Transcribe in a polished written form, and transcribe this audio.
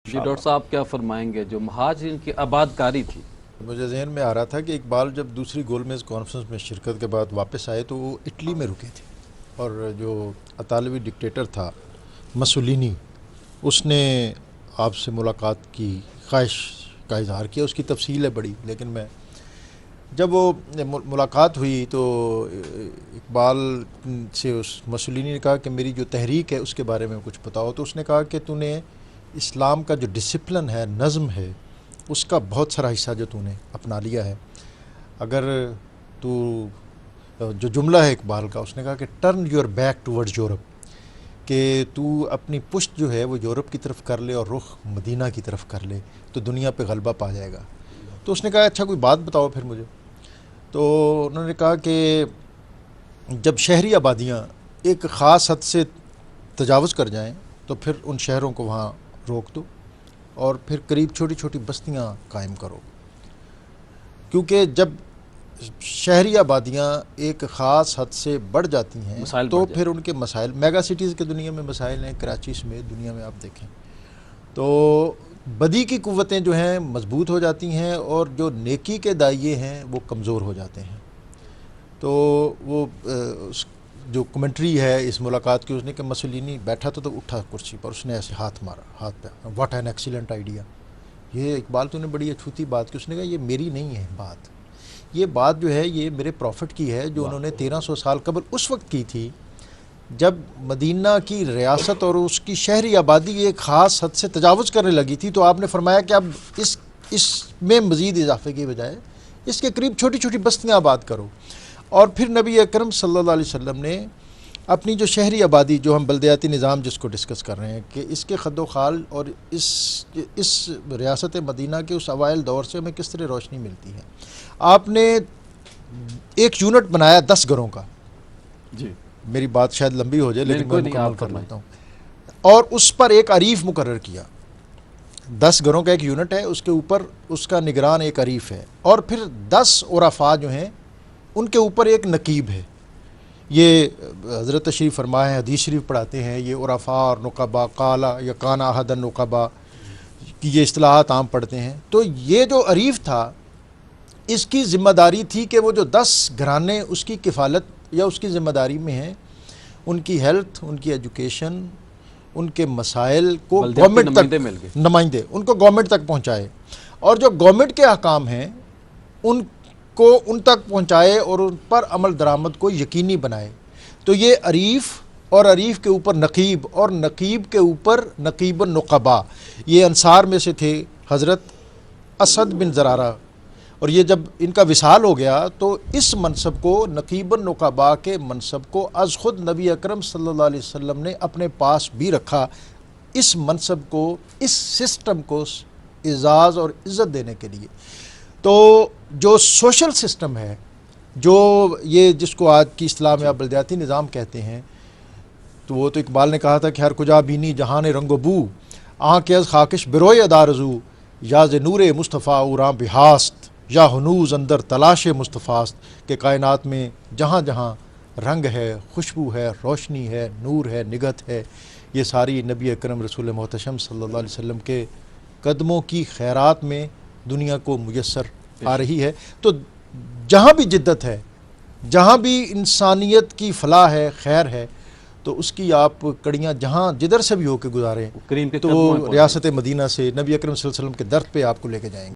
جی doctor صاحب کیا فرمائیں گے جو مہاجرین کی آباد کاری تھی؟ مجھے ذہن میں آ رہا تھا کہ اقبال جب دوسری گول میز کانفرنس میں شرکت کے بعد واپس آئے تو وہ اٹلی میں رکے تھے، اور جو اطالوی ڈکٹیٹر تھا مسولینی، اس نے آپ سے ملاقات کی خواہش کا اظہار کیا۔ اس کی تفصیل ہے بڑی، لیکن میں جب وہ ملاقات ہوئی تو اقبال سے اس مسولینی نے کہا کہ میری جو تحریک ہے اس کے بارے میں کچھ بتاؤ، تو اس نے کہا کہ تو نے اسلام کا جو ڈسپلن ہے، نظم ہے، اس کا بہت سارا حصہ جو تو نے اپنا لیا ہے۔ اگر تو جو جملہ ہے اقبال کا، اس نے کہا کہ turn your back towards Europe, کہ تو اپنی پشت جو ہے وہ یورپ کی طرف کر لے اور رخ مدینہ کی طرف کر لے تو دنیا پہ غلبہ پا جائے گا۔ تو اس نے کہا اچھا کوئی بات بتاؤ پھر مجھے۔ تو انہوں نے کہا کہ جب شہری آبادیاں ایک خاص حد سے تجاوز کر جائیں تو پھر ان شہروں کو وہاں روک دو اور پھر قریب چھوٹی چھوٹی بستیاں قائم کرو، کیونکہ جب شہری آبادیاں ایک خاص حد سے بڑھ جاتی ہیں تو پھر ان کے مسائل، میگا سٹیز کے دنیا میں مسائل ہیں، کراچی سمیت دنیا میں آپ دیکھیں تو بدی کی قوتیں جو ہیں مضبوط ہو جاتی ہیں اور جو نیکی کے دائیں ہیں وہ کمزور ہو جاتے ہیں۔ تو وہ جو کمنٹری ہے اس ملاقات کی، اس نے کہ مسولینی بیٹھا تھا تو اٹھا کرسی پر، اس نے ایسے ہاتھ مارا، ہاتھ پہ، واٹ این ایکسیلنٹ آئیڈیا۔ یہ اقبال تو نے بڑی اچھوتی بات کی۔ اس نے کہا یہ میری نہیں ہے بات، یہ بات جو ہے یہ میرے پروفٹ کی ہے جو انہوں نے 1300 سال قبل اس وقت کی تھی جب مدینہ کی ریاست اور اس کی شہری آبادی ایک خاص حد سے تجاوز کرنے لگی تھی۔ تو آپ نے فرمایا کہ اب اس میں مزید اضافے کی بجائے اس کے قریب چھوٹی چھوٹی بستیاں آباد کرو۔ اور پھر نبی اکرم صلی اللہ علیہ وسلم نے اپنی جو شہری آبادی، جو ہم بلدیاتی نظام جس کو ڈسکس کر رہے ہیں، کہ اس کے خد و خال اور اس ریاست مدینہ کے اس اوائل دور سے ہمیں کس طرح روشنی ملتی ہے، آپ نے ایک یونٹ بنایا 10 گھروں کا۔ جی میری بات شاید لمبی ہو جائے لیکن میں مکمل کر لیتا ہوں۔ اور اس پر ایک عریف مقرر کیا، 10 گھروں کا ایک یونٹ ہے، اس کے اوپر اس کا نگران ایک عریف ہے، اور پھر 10 عرفاء جو ہیں ان کے اوپر ایک نقیب ہے۔ یہ حضرت تشریف فرمائے ہیں، حدیث شریف پڑھاتے ہیں، یہ عرفاء اور نقبا قالا یا کانا احد النقبا کی یہ اصطلاحات عام پڑھتے ہیں۔ تو یہ جو عریف تھا اس کی ذمہ داری تھی کہ وہ جو 10 گھرانے اس کی کفالت یا اس کی ذمہ داری میں ہیں، ان کی ہیلتھ، ان کی ایجوکیشن، ان کے مسائل کو گورنمنٹ تک، نمائندے ان کو گورنمنٹ تک پہنچائے، اور جو گورنمنٹ کے احکام ہیں ان کو ان تک پہنچائے اور ان پر عمل درآمد کو یقینی بنائے۔ تو یہ عریف اور عریف کے اوپر نقیب اور نقیب کے اوپر نقیب النقبا، یہ انصار میں سے تھے حضرت اسد بن زرارہ، اور یہ جب ان کا وصال ہو گیا تو اس منصب کو، نقیب النقبا کے منصب کو، از خود نبی اکرم صلی اللہ علیہ وسلم نے اپنے پاس بھی رکھا، اس منصب کو، اس سسٹم کو اعزاز اور عزت دینے کے لیے۔ تو جو سوشل سسٹم ہے، جو یہ جس کو آج کی اصطلاح میں آپ بلدیاتی نظام کہتے ہیں، تو وہ تو اقبال نے کہا تھا کہ ہر کجا بینی جہان رنگ و بو، آن کے از خاکش بروئے ادارزو، یا ز نور مصطفیٰ اوراں بہاست، یا ہنوز اندر تلاش مصطفیٰست، کہ کائنات میں جہاں جہاں رنگ ہے، خوشبو ہے، روشنی ہے، نور ہے، نگہت ہے، یہ ساری نبی اکرم رسول محتشم صلی اللہ علیہ وسلم کے قدموں کی خیرات میں دنیا کو میسر آ رہی ہے۔ تو جہاں بھی جدت ہے، جہاں بھی انسانیت کی فلاح ہے، خیر ہے، تو اس کی آپ کڑیاں جہاں جدھر سے بھی ہو کے گزاریں تو ریاست مدینہ سے نبی اکرم صلی اللہ علیہ وسلم کے درد پہ آپ کو لے کے جائیں گے۔